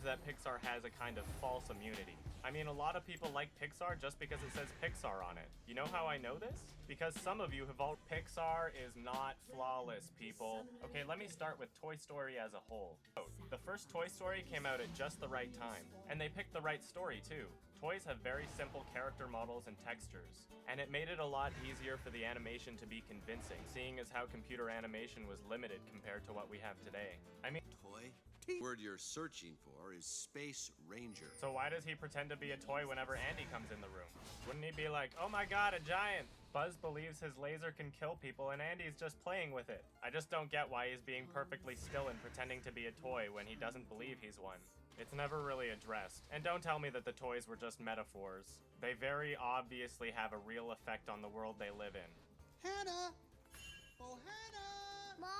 that Pixar has a kind of false immunity. I mean, a lot of people like Pixar just because it says Pixar on it. You know how I know this? Because some of you have all— Pixar is not flawless, people. Okay, let me start with Toy Story as a whole. The first Toy Story came out at just the right time, and they picked the right story too. Toys have very simple character models and textures, and it made it a lot easier for the animation to be convincing, seeing as how computer animation was limited compared to what we have today. I mean— Toy? The word you're searching for is Space Ranger. So why does he pretend to be a toy whenever Andy comes in the room? Wouldn't he be like, oh my god, a giant? Buzz believes his laser can kill people and Andy's just playing with it. I just don't get why he's being perfectly still and pretending to be a toy when he doesn't believe he's one. It's never really addressed. And don't tell me that the toys were just metaphors. They very obviously have a real effect on the world they live in. Hannah! Oh, Hannah! Mom?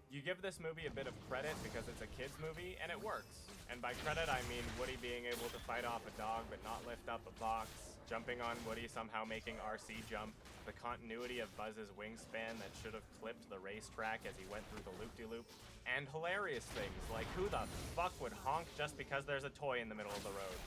You give this movie a bit of credit because it's a kid's movie, and it works. And by credit, I mean Woody being able to fight off a dog but not lift up a box, jumping on Woody somehow making RC jump, the continuity of Buzz's wingspan that should have clipped the racetrack as he went through the loop-de-loop, and hilarious things like who the fuck would honk just because there's a toy in the middle of the road.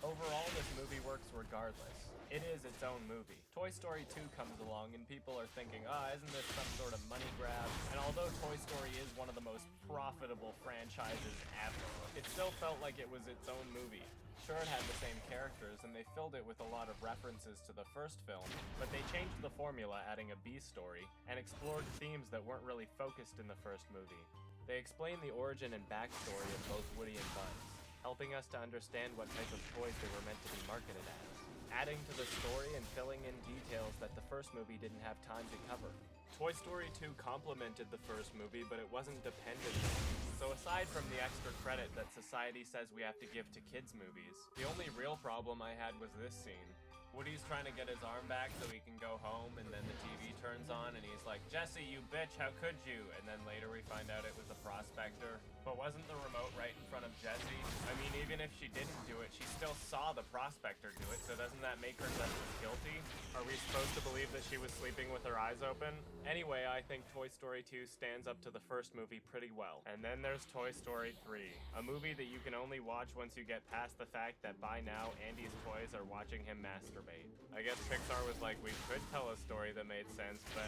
Overall, this movie works regardless. It is its own movie. Toy Story 2 comes along and people are thinking, isn't this some sort of money grab? And although Toy Story is one of the most profitable franchises ever, it still felt like it was its own movie. Sure, it had the same characters and they filled it with a lot of references to the first film, but they changed the formula, adding a B story, and explored themes that weren't really focused in the first movie. They explained the origin and backstory of both Woody and Buzz, helping us to understand what type of toys they were meant to be marketed as, adding to the story and filling in details that the first movie didn't have time to cover. Toy Story 2 complemented the first movie, but it wasn't dependent on it. So aside from the extra credit that society says we have to give to kids' movies, the only real problem I had was this scene. Woody's trying to get his arm back so he can go home, and then the TV turns on and he's like, Jesse, you bitch, how could you? And then later we find out it was the prospector. But wasn't the remote right in front of Jessie? I mean, even if she didn't do it, she still saw the prospector do it, so doesn't that make her just as guilty? Are we supposed to believe that she was sleeping with her eyes open? Anyway, I think Toy Story 2 stands up to the first movie pretty well. And then there's Toy Story 3, a movie that you can only watch once you get past the fact that by now Andy's toys are watching him masturbate. I guess Pixar was like, we could tell a story that made sense, but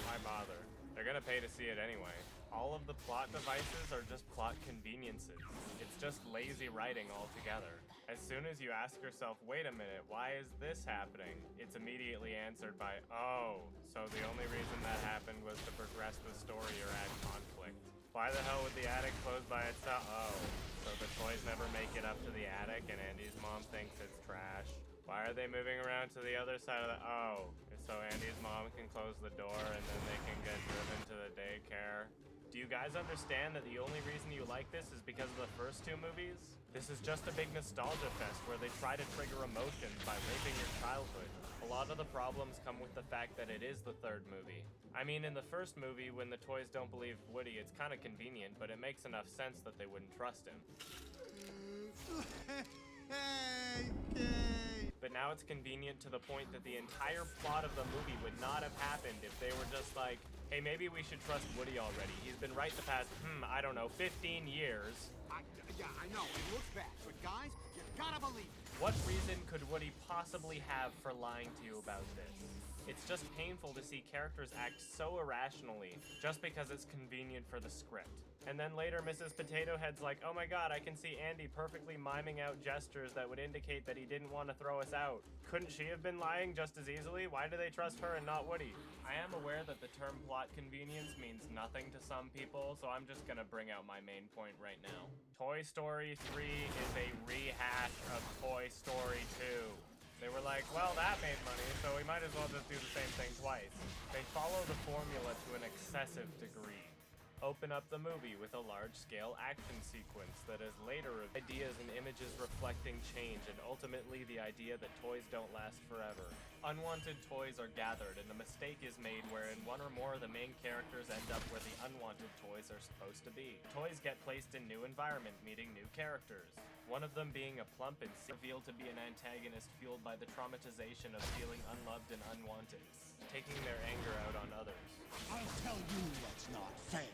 why bother? They're gonna pay to see it anyway. All of the plot devices are just plot conveniences. It's just lazy writing altogether. As soon as you ask yourself, wait a minute, why is this happening? It's immediately answered by, oh, so the only reason that happened was to progress the story or add conflict. Why the hell would the attic close by itself? Oh, so the toys never make it up to the attic and Andy's mom thinks it's trash. Why are they moving around to the other side of the— oh, so Andy's mom can close the door and then they can get driven to the daycare? Do you guys understand that the only reason you like this is because of the first two movies? This is just a big nostalgia fest where they try to trigger emotions by raping your childhood. A lot of the problems come with the fact that it is the third movie. I mean, in the first movie, when the toys don't believe Woody, it's kind of convenient, but it makes enough sense that they wouldn't trust him. But now it's convenient to the point that the entire plot of the movie would not have happened if they were just like, hey, maybe we should trust Woody already. He's been right the past, I don't know, 15 years. Yeah, I know, it looks bad, but guys, you gotta believe it. What reason could Woody possibly have for lying to you about this? It's just painful to see characters act so irrationally just because it's convenient for the script. And then later Mrs. Potato Head's like, oh my god, I can see Andy perfectly miming out gestures that would indicate that he didn't want to throw us out. Couldn't she have been lying just as easily? Why do they trust her and not Woody? I am aware that the term plot convenience means nothing to some people, so I'm just gonna bring out my main point right now. Toy Story 3 is a rehash of Toy Story 2. They were like, well, that made money, so we might as well just do the same thing twice. They follow the formula to an excessive degree. Open up the movie with a large-scale action sequence that is later ideas and images reflecting change and ultimately the idea that toys don't last forever. Unwanted toys are gathered and the mistake is made wherein one or more of the main characters end up where the unwanted toys are supposed to be. Toys get placed in new environment, meeting new characters. One of them being a plump and revealed to be an antagonist fueled by the traumatization of feeling unloved and unwanted, taking their anger out on others. I'll tell you what's not fair.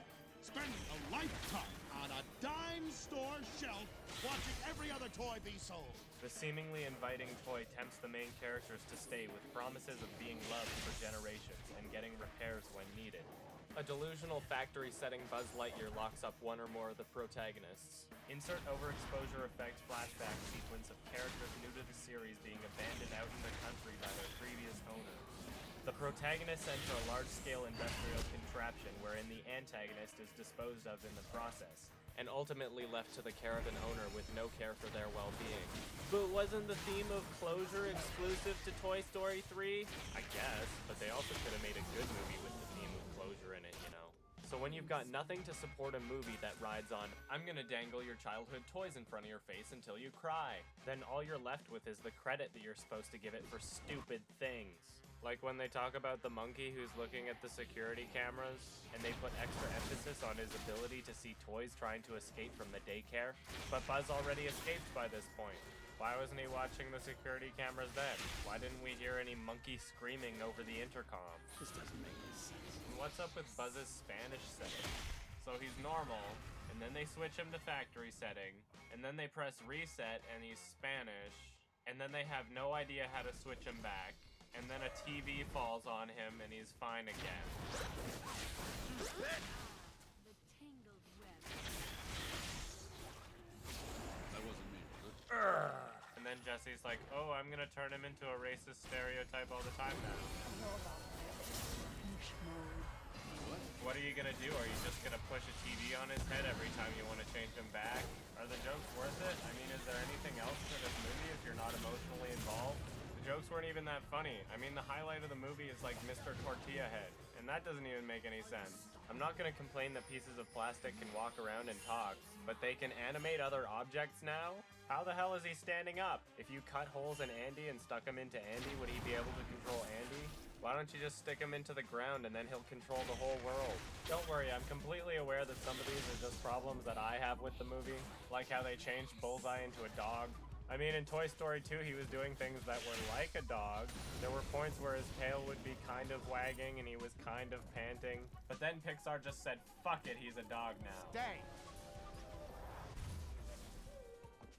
spending a lifetime on a dime store shelf watching every other toy be sold. The seemingly inviting toy tempts the main characters to stay with promises of being loved for generations and getting repairs when needed. A delusional factory-setting Buzz Lightyear locks up one or more of the protagonists. Insert overexposure effect flashback sequence of characters new to the series being abandoned out in the country by their previous owner. The protagonists enter a large-scale industrial contraption wherein the antagonist is disposed of in the process, and ultimately left to the caravan owner with no care for their well-being. But wasn't the theme of closure exclusive to Toy Story 3? I guess, but they also could have made a good movie with the theme of closure in it, you know. So when you've got nothing to support a movie that rides on, I'm gonna dangle your childhood toys in front of your face until you cry, then all you're left with is the credit that you're supposed to give it for stupid things. Like when they talk about the monkey who's looking at the security cameras, and they put extra emphasis on his ability to see toys trying to escape from the daycare. But Buzz already escaped by this point. Why wasn't he watching the security cameras then? Why didn't we hear any monkey screaming over the intercom? This doesn't make any sense. And what's up with Buzz's Spanish setting? So he's normal, and then they switch him to factory setting, and then they press reset and he's Spanish, and then they have no idea how to switch him back. And then a TV falls on him and he's fine again. The tangled web. That wasn't me, was it? And then Jesse's like, oh, I'm gonna turn him into a racist stereotype all the time now. What are you gonna do? Are you just gonna push a TV on his head every time you want to change him back? Are the jokes worth it? I mean, is there anything else to this movie if you're not emotionally involved? The jokes weren't even that funny. I mean, the highlight of the movie is like Mr. Tortilla Head, and that doesn't even make any sense. I'm not gonna complain that pieces of plastic can walk around and talk, but they can animate other objects now? How the hell is he standing up? If you cut holes in Andy and stuck him into Andy, would he be able to control Andy? Why don't you just stick him into the ground and then he'll control the whole world? Don't worry, I'm completely aware that some of these are just problems that I have with the movie, like how they changed Bullseye into a dog. I mean, in Toy Story 2, he was doing things that were like a dog. There were points where his tail would be kind of wagging and he was kind of panting. But then Pixar just said, fuck it, he's a dog now. Stay.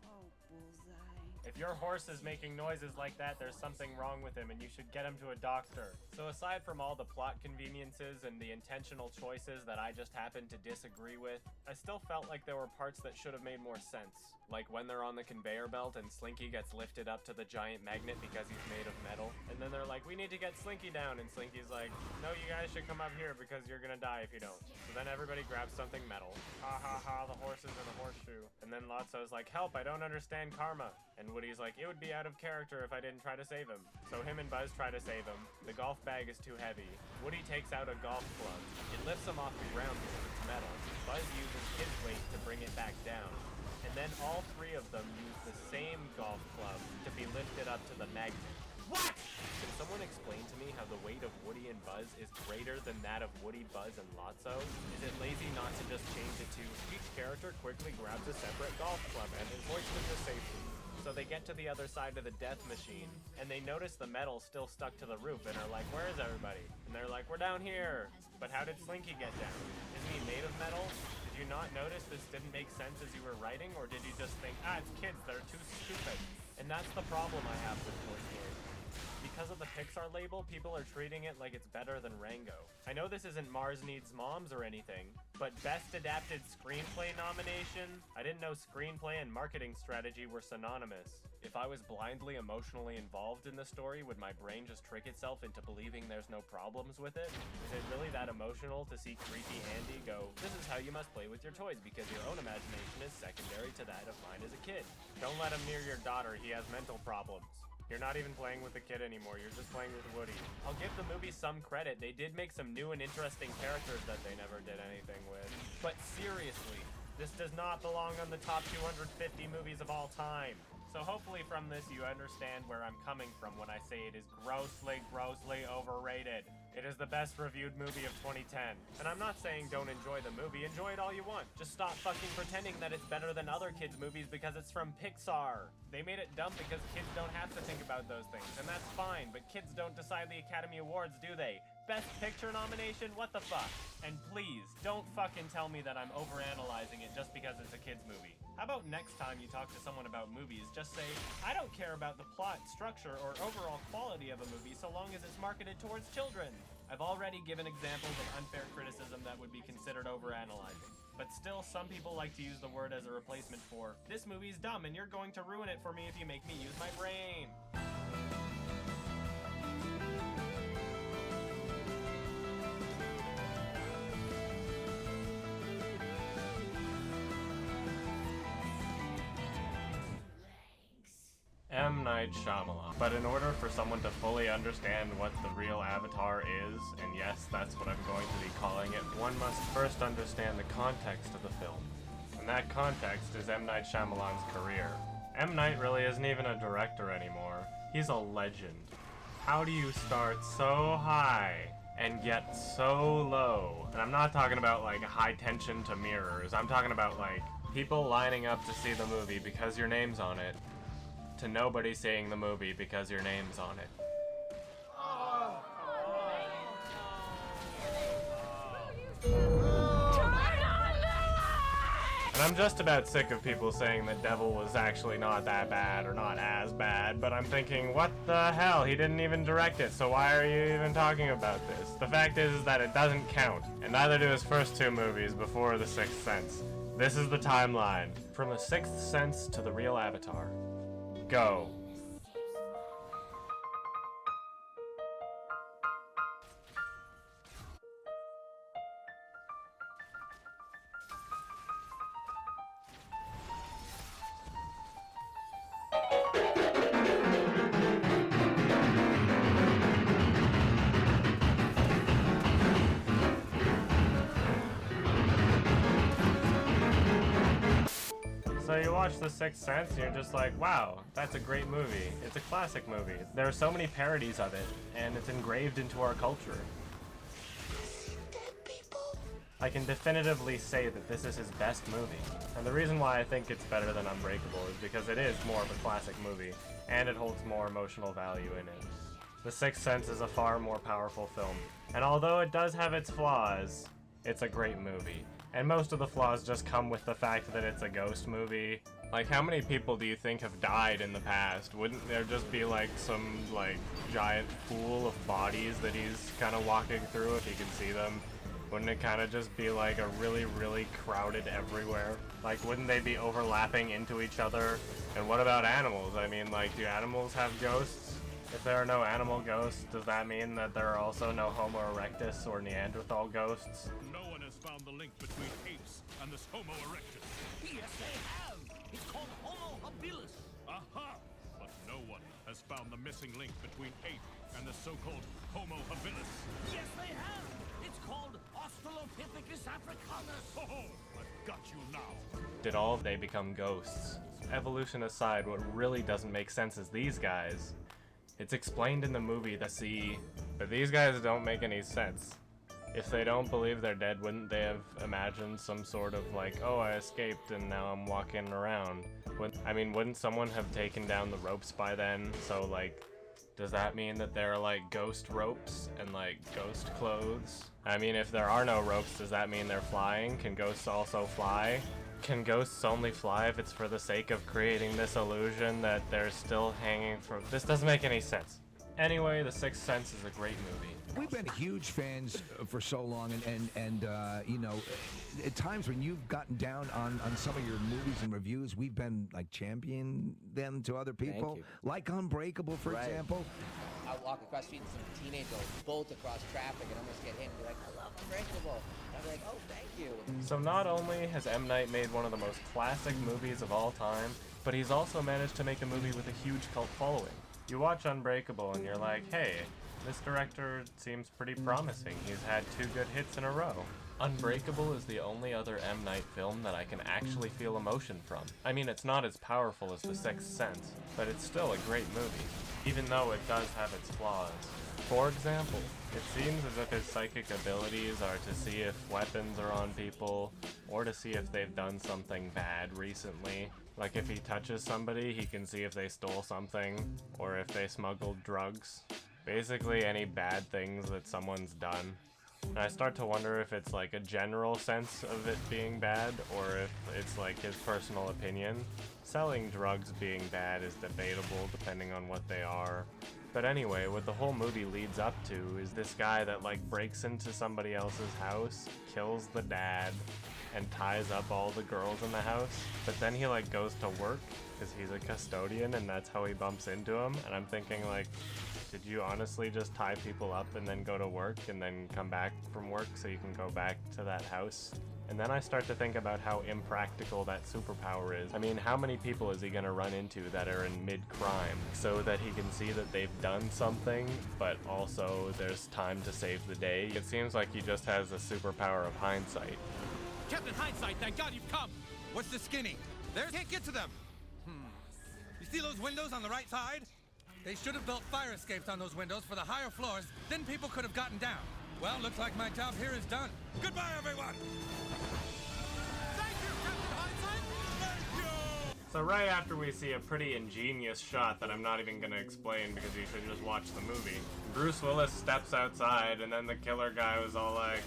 Oh, Bullseye. If your horse is making noises like that, there's something wrong with him and you should get him to a doctor. So aside from all the plot conveniences and the intentional choices that I just happen to disagree with, I still felt like there were parts that should have made more sense. Like when they're on the conveyor belt and Slinky gets lifted up to the giant magnet because he's made of metal. And then they're like, we need to get Slinky down. And Slinky's like, no, you guys should come up here because you're gonna die if you don't. So then everybody grabs something metal. Ha ha ha, the horse is in a horseshoe. And then Lotso's like, help, I don't understand karma. And Woody's like, it would be out of character if I didn't try to save him. So him and Buzz try to save him. The golf bag is too heavy. Woody takes out a golf club. It lifts him off the ground because it's metal. Buzz uses his weight to bring it back down. And then all three of them use the same golf club to be lifted up to the magnet. What? Can someone explain to me how the weight of Woody and Buzz is greater than that of Woody, Buzz, and Lotso? Is it lazy not to just change it to each character quickly grabs a separate golf club and is hoisted to safety? So they get to the other side of the death machine, and they notice the metal still stuck to the roof and are like, where is everybody? And they're like, we're down here. But how did Slinky get down? Isn't he made of metal? Did you not notice this didn't make sense as you were writing, or did you just think, it's kids, they're too stupid? And that's the problem I have with Toy Story. Because of the Pixar label, people are treating it like it's better than Rango. I know this isn't Mars Needs Moms or anything, but Best Adapted Screenplay nomination? I didn't know screenplay and marketing strategy were synonymous. If I was blindly emotionally involved in the story, would my brain just trick itself into believing there's no problems with it? Is it really that emotional to see creepy Andy go, this is how you must play with your toys because your own imagination is secondary to that of mine as a kid? Don't let him near your daughter, he has mental problems. You're not even playing with the kid anymore, you're just playing with Woody. I'll give the movie some credit, they did make some new and interesting characters that they never did anything with. But seriously, this does not belong on the top 250 movies of all time. So hopefully from this you understand where I'm coming from when I say it is grossly, grossly overrated. It is the best reviewed movie of 2010. And I'm not saying don't enjoy the movie, enjoy it all you want. Just stop fucking pretending that it's better than other kids' movies because it's from Pixar. They made it dumb because kids don't have to think about those things, and that's fine, but kids don't decide the Academy Awards, do they? Best Picture nomination? What the fuck? And please, don't fucking tell me that I'm overanalyzing it just because it's a kid's movie. How about next time you talk to someone about movies, just say, I don't care about the plot, structure, or overall quality of a movie so long as it's marketed towards children. I've already given examples of unfair criticism that would be considered overanalyzing. But still, some people like to use the word as a replacement for, this movie's dumb and you're going to ruin it for me if you make me use my brain. M. Night Shyamalan. But in order for someone to fully understand what the real Avatar is, and yes, that's what I'm going to be calling it, one must first understand the context of the film. And that context is M. Night Shyamalan's career. M. Night really isn't even a director anymore. He's a legend. How do you start so high and get so low? And I'm not talking about like high tension to mirrors. I'm talking about like people lining up to see the movie because your name's on it, to nobody seeing the movie because your name's on it. And I'm just about sick of people saying the devil was actually not that bad or not as bad, but I'm thinking, what the hell? He didn't even direct it, so why are you even talking about this? The fact is that it doesn't count, and neither do his first two movies before The Sixth Sense. This is the timeline. From The Sixth Sense to the real Avatar. Go. So you watch The Sixth Sense and you're just like, wow, that's a great movie. It's a classic movie. There are so many parodies of it, and it's engraved into our culture. I can definitively say that this is his best movie. And the reason why I think it's better than Unbreakable is because it is more of a classic movie, and it holds more emotional value in it. The Sixth Sense is a far more powerful film, and although it does have its flaws, it's a great movie. And most of the flaws just come with the fact that it's a ghost movie. Like, how many people do you think have died in the past? Wouldn't there just be like some like giant pool of bodies that he's kind of walking through if he can see them? Wouldn't it kind of just be like a really, really crowded everywhere? Like, wouldn't they be overlapping into each other? And what about animals? I mean, like, do animals have ghosts? If there are no animal ghosts, does that mean that there are also no Homo erectus or Neanderthal ghosts? No one has found the link between apes and this Homo erectus. Yes, they have. It's called Homo habilis. Aha! But no one has found the missing link between ape and the so-called Homo habilis. Yes, they have. It's called Australopithecus africanus. Oh, I've got you now. Did all of they become ghosts? Evolution aside, what really doesn't make sense is these guys. It's explained in the movie that but these guys don't make any sense. If they don't believe they're dead, wouldn't they have imagined some sort of like, oh, I escaped and now I'm walking around? Wouldn't someone have taken down the ropes by then? So like, does that mean that there are like ghost ropes and like ghost clothes? I mean, if there are no ropes, does that mean they're flying? Can ghosts also fly? Can ghosts only fly if it's for the sake of creating this illusion that they're still hanging from... This doesn't make any sense. Anyway, The Sixth Sense is a great movie. We've been huge fans for so long, and you know, at times when you've gotten down on some of your movies and reviews, we've been like championing them to other people. you. Like Unbreakable, for Right. example. I'll walk across the street and some teenager will bolt across traffic and almost get hit and be like, I love Unbreakable. And I'm like, oh, thank you. So not only has M. Night made one of the most classic movies of all time, but he's also managed to make a movie with a huge cult following. You watch Unbreakable and you're like, hey, this director seems pretty promising. He's had 2 good hits in a row. Unbreakable is the only other M. Night film that I can actually feel emotion from. I mean, it's not as powerful as The Sixth Sense, but it's still a great movie, even though it does have its flaws. For example, it seems as if his psychic abilities are to see if weapons are on people, or to see if they've done something bad recently. Like if he touches somebody, he can see if they stole something, or if they smuggled drugs. basically any bad things that someone's done. And I start to wonder if it's like a general sense of it being bad, or if it's like his personal opinion. Selling drugs being bad is debatable depending on what they are. But anyway, what the whole movie leads up to is this guy that like breaks into somebody else's house, kills the dad, and ties up all the girls in the house. But then he like goes to work because he's a custodian, and that's how he bumps into him. And I'm thinking like, did you honestly just tie people up and then go to work and then come back from work so you can go back to that house? And then I start to think about how impractical that superpower is. I mean, how many people is he gonna run into that are in mid-crime so that he can see that they've done something, but also there's time to save the day? It seems like he just has the superpower of hindsight. Captain Hindsight, thank God you've come! What's the skinny? There, can't get to them! You see those windows on the right side? They should have built fire escapes on those windows for the higher floors, then people could have gotten down. Well, looks like my job here is done. Goodbye, everyone! Thank you, Captain Hindsight! Thank you! So right after we see a pretty ingenious shot that I'm not even gonna explain because you should just watch the movie, Bruce Willis steps outside, and then the killer guy was all like,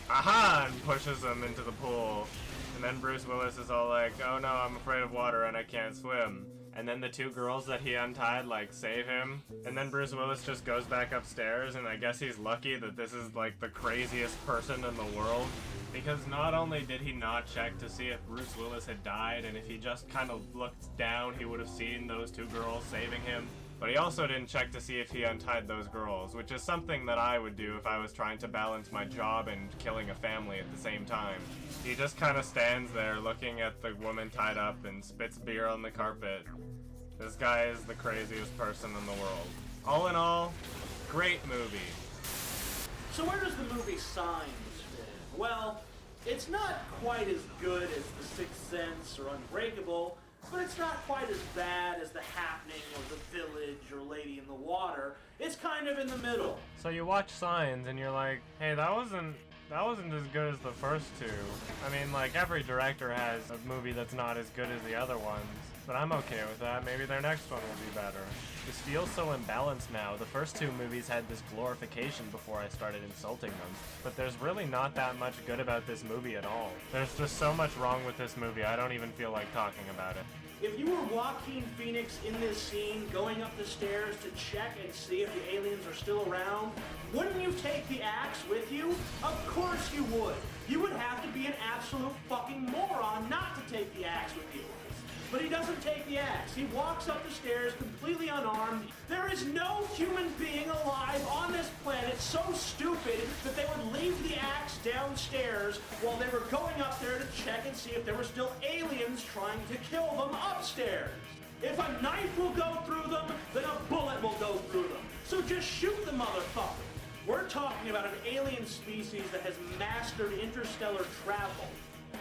aha, and pushes him into the pool. And then Bruce Willis is all like, oh no, I'm afraid of water and I can't swim. And then the two girls that he untied like save him. And then Bruce Willis just goes back upstairs, and I guess he's lucky that this is like the craziest person in the world. Because not only did he not check to see if Bruce Willis had died, and if he just kind of looked down, he would have seen those two girls saving him. But he also didn't check to see if he untied those girls, which is something that I would do if I was trying to balance my job and killing a family at the same time. He just kind of stands there looking at the woman tied up and spits beer on the carpet. This guy is the craziest person in the world. All in all, great movie. So where does the movie Signs fit in? Well, it's not quite as good as The Sixth Sense or Unbreakable, but it's not quite as bad as The Happening or The Village or Lady in the Water. It's kind of in the middle. So you watch Signs and you're like, hey, that wasn't as good as the first two. I mean, like, every director has a movie that's not as good as the other ones, but I'm okay with that. Maybe their next one will be better. This feels so imbalanced now. The first two movies had this glorification before I started insulting them, but there's really not that much good about this movie at all. There's just so much wrong with this movie, I don't even feel like talking about it. If you were Joaquin Phoenix in this scene, going up the stairs to check and see if the aliens are still around, wouldn't you take the axe with you? Of course you would. You would have to be an absolute fucking moron not to take the axe with you. But he doesn't take the axe. He walks up the stairs completely unarmed. There is no human being alive on this planet so stupid that they would leave the axe downstairs while they were going up there to check and see if there were still aliens trying to kill them upstairs. If a knife will go through them, then a bullet will go through them. So just shoot the motherfucker. We're talking about an alien species that has mastered interstellar travel,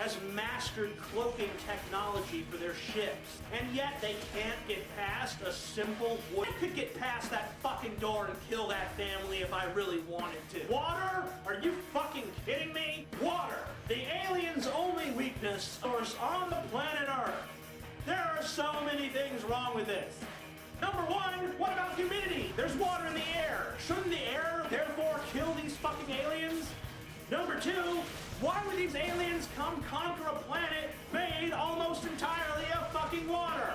has mastered cloaking technology for their ships, and yet they can't get past a simple wood. I could get past that fucking door and kill that family if I really wanted to. Water? Are you fucking kidding me? Water, the aliens' only weakness, source on the planet Earth. There are so many things wrong with this. Number one, what about humidity? There's water in the air. Shouldn't the air therefore kill these fucking aliens? Number two, why would these aliens come conquer a planet made almost entirely of fucking water?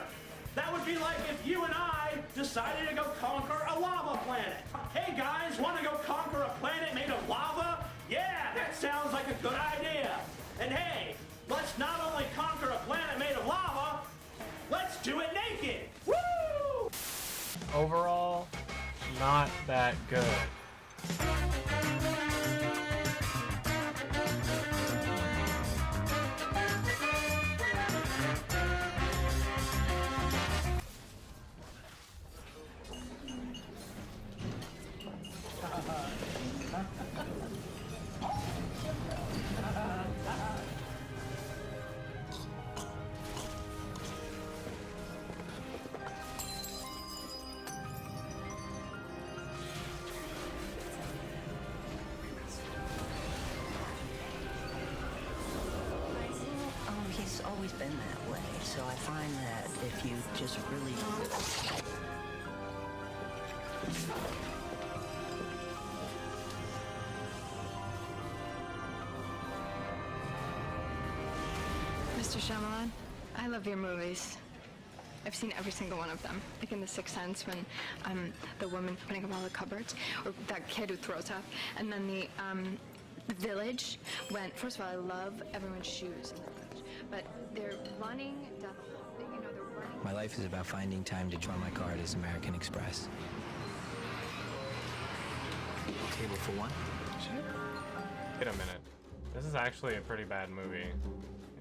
That would be like if you and I decided to go conquer a lava planet. Hey guys, want to go conquer a planet made of lava? Yeah, that sounds like a good idea. And hey, let's not only conquer a planet made of lava, let's do it naked. Woo! Overall, not that good. He's always been that way, so I find that if you just really... Shyamalan. I love your movies. I've seen every single one of them. Like in The Sixth Sense when the woman opening up all the cupboards, or that kid who throws up, and then the Village, when, first of all, I love everyone's shoes in the Village, but they're running down the, you know, they're running. My life is about finding time to draw my card as American Express. Table for one? Sure. Wait a minute. This is actually a pretty bad movie.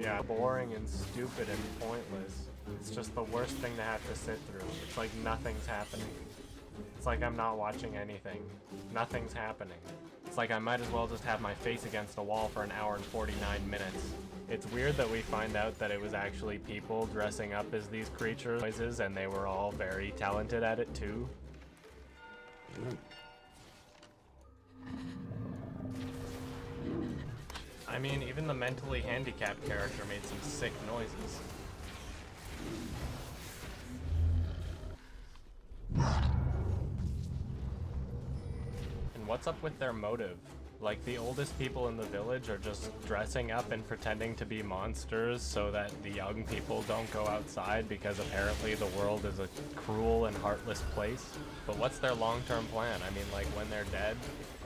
Yeah, boring and stupid and pointless. It's just the worst thing to have to sit through. It's like nothing's happening. It's like I'm not watching anything. Nothing's happening. It's like I might as well just have my face against a wall for an hour and 49 minutes. It's weird that we find out that it was actually people dressing up as these creatures, and they were all very talented at it too. I mean, even the mentally handicapped character made some sick noises. And what's up with their motive? Like, the oldest people in the village are just dressing up and pretending to be monsters so that the young people don't go outside because apparently the world is a cruel and heartless place. But what's their long-term plan? I mean, like, when they're dead,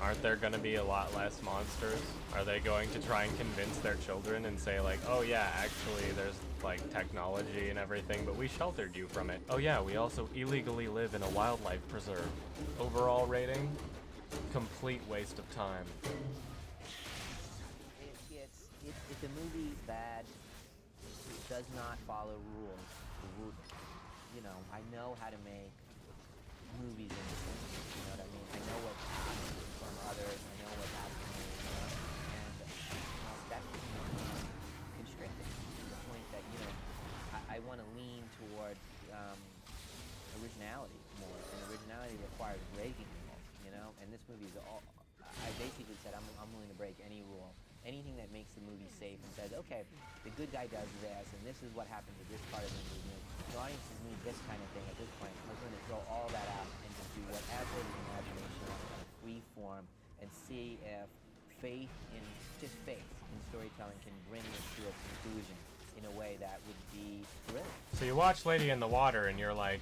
aren't there gonna be a lot less monsters? Are they going to try and convince their children and say, like, oh yeah, actually there's like technology and everything, but we sheltered you from it. Oh yeah, we also illegally live in a wildlife preserve. Overall rating? Complete waste of time. It's a movie that does not follow rules. You know, I know how to make movies in this thing, you know what I mean? I know what's happening from others, I know what's happening, and that's constricting to the point that, you know, I want to lean toward originality more, and originality requires breaking rules, you know? And this movie is all, I basically said I'm willing to break any rule, anything that makes the movie safe and says, okay, the good guy does this, and this is what happens at this part of the movie. The audiences need this kind of thing at this point. I was going to throw all that out and just do whatever the imagination wants, kind of free form, and see if faith in storytelling can bring this to a conclusion in a way that would be thrilling. So you watch Lady in the Water and you're like,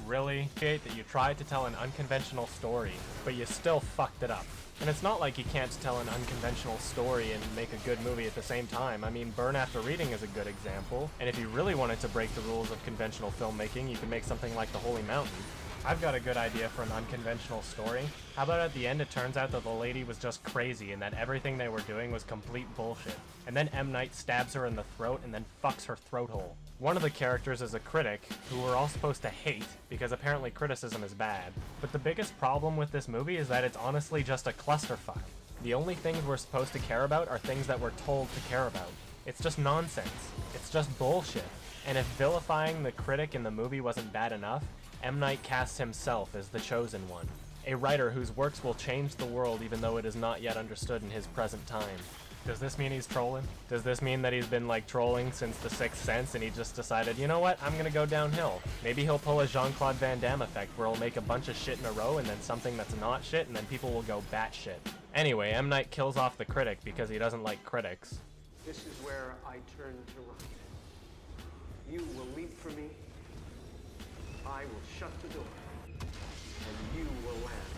really? That you tried to tell an unconventional story, but you still fucked it up. And it's not like you can't tell an unconventional story and make a good movie at the same time. I mean, Burn After Reading is a good example. And if you really wanted to break the rules of conventional filmmaking, you could make something like The Holy Mountain. I've got a good idea for an unconventional story. How about at the end it turns out that the lady was just crazy and that everything they were doing was complete bullshit. And then M. Night stabs her in the throat and then fucks her throat hole. One of the characters is a critic who we're all supposed to hate because apparently criticism is bad. But the biggest problem with this movie is that it's honestly just a clusterfuck. The only things we're supposed to care about are things that we're told to care about. It's just nonsense. It's just bullshit. And if vilifying the critic in the movie wasn't bad enough, M. Night casts himself as the chosen one. A writer whose works will change the world even though it is not yet understood in his present time. Does this mean he's trolling? Does this mean that he's been like trolling since The Sixth Sense and he just decided, you know what, I'm gonna go downhill? Maybe he'll pull a Jean-Claude Van Damme effect where he'll make a bunch of shit in a row and then something that's not shit and then people will go batshit. Anyway, M. Night kills off the critic because he doesn't like critics. This is where I turn to run. You will leap for me, I will shut the door, and you will land